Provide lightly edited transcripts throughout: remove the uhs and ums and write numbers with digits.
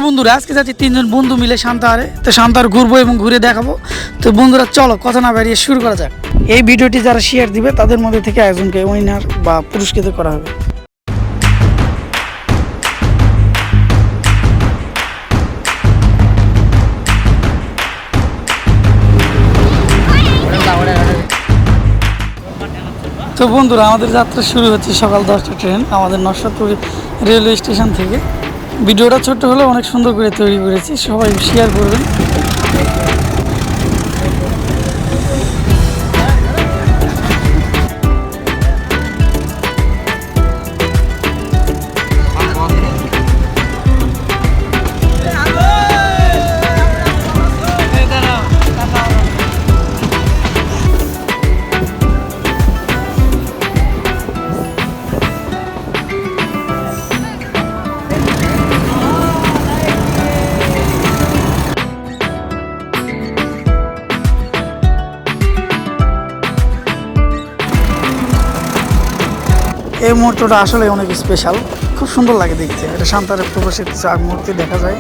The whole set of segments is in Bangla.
বন্ধুরা আজকে যাচ্ছি তিনজন বন্ধু মিলে সান্তাহারে। তো সান্তাহার ঘুরবো এবং ঘুরে দেখাবো। তো বন্ধুরা চলো কথা না বেরিয়ে শুরু করা যাক। এই ভিডিওটি যারা শেয়ার দিবে তাদের মধ্যে থেকে একজনকে উইনার বা পুরস্কৃত করা হবে। তো বন্ধুরা আমাদের যাত্রা শুরু হচ্ছে সকাল 10টা ট্রেন আমাদের নরসাদপুর রেলওয়ে স্টেশন থেকে। ভিডিওটা ছোট্ট হলেও অনেক সুন্দর করে তৈরি করেছি, সবাই শেয়ার করবেন। এই মুহূর্তটা আসলে অনেক স্পেশাল, খুব সুন্দর লাগে দেখতে। এটা সান্তাহারের প্রবাসীর মূর্তি দেখা যায়।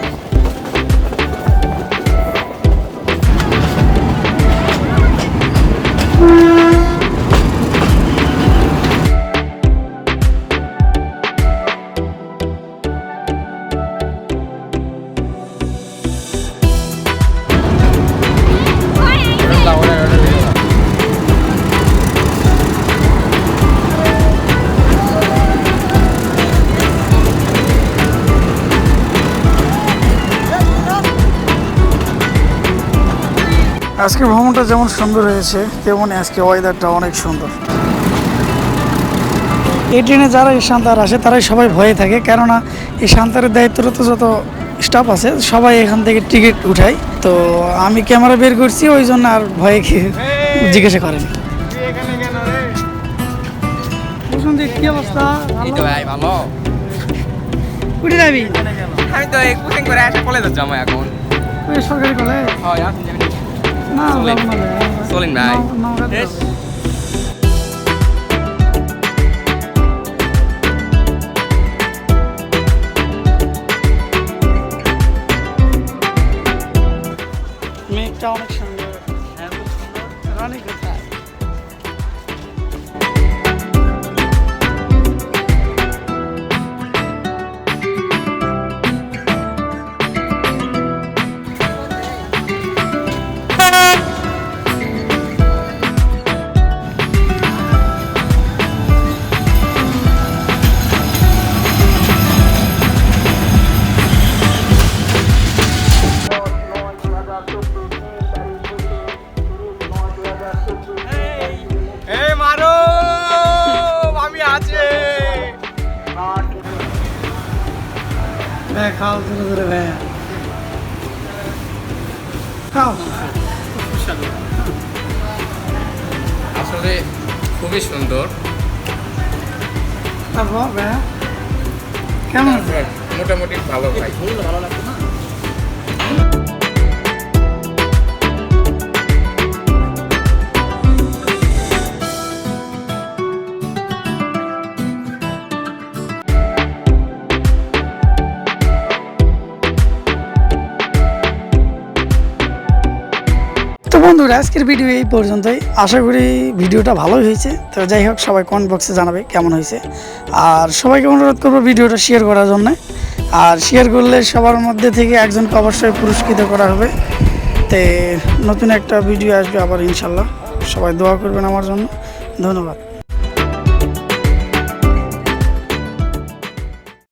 আজকে ভ্রমণটা যেমন সুন্দর হয়েছে তেমন আজকে ওয়েদারটা অনেক সুন্দর। এই ট্রেনে যারা এই সান্তাহার আসে তারাই সবাই ভয়ে থাকে, কেননা এই সান্তাহারের দায়িত্বরত যত স্টাফ আছে সবাই এখান থেকে টিকিট উঠায়। তো আমি ক্যামেরা বের করছি, ওই জন্য আর ভয়ে জিজ্ঞাসা করেনি। কি অবস্থা? ভালো। কুড়ি যাবি? আমি তো কোচিং করে আসা কলেজে যাবো এখন। সরকারি কলেজ? না চলেন ভাই। মেঘটা অনেক সুন্দর, রানী কোথায়? খাও ধরে ধরে ভাইয়া খাও। আসলে খুবই সুন্দর। তারপর ভাইয়া কেমন? মোটামুটি ভালো ভাই। ভালো লাগছে না? বন্ধুরা আজকের ভিডিও এই পর্যন্তই, আশা করি ভিডিওটা ভালোই হয়েছে। তো যাই হোক, সবাই কমেন্ট বক্সে জানাবে কেমন হয়েছে, আর সবাইকে অনুরোধ করবো ভিডিওটা শেয়ার করার জন্য। আর শেয়ার করলে সবার মধ্যে থেকে একজনকে অবশ্যই পুরস্কৃত করা হবে। তো নতুন একটা ভিডিও আসবে আবার ইনশাল্লাহ। সবাই দোয়া করবেন আমার জন্য। ধন্যবাদ।